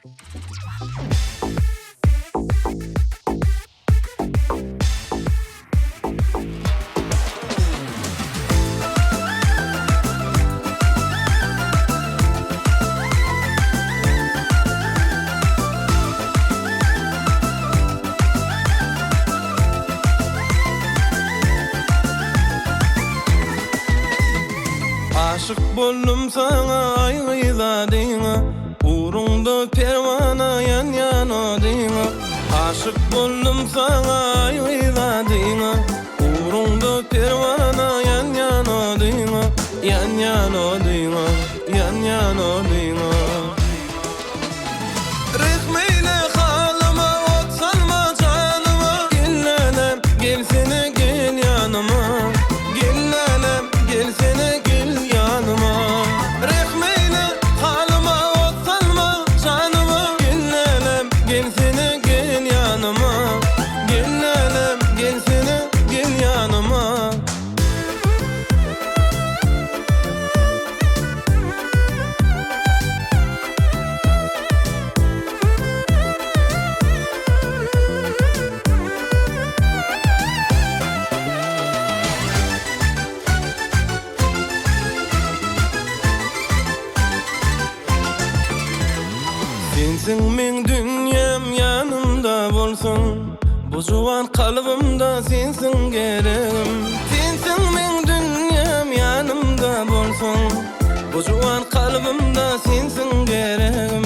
Aşık boldum sana aygıyla deyna, uğrunda pervana yan yana deyna. Aşık boldum sana aygıyla deyna, uğrunda pervana yan yana deyna. Yan yana deyna, yan yana deyna. Rehmeyle halıma, ot salma canıma. Gellelem, gelsene gel yanıma. Gellelem, gelsene gel yanıma. Rehmeyle halıma, ot salma canıma. Gellelem, gelsene gel yanıma. Gellelem, gelsene gel yanıma. Sensin men dünyam yanımda bolsun, bu juwan kalbimda sensin geregim. Sensin men dünyam yanımda bolsun, bu juwan kalbimda sensin geregim.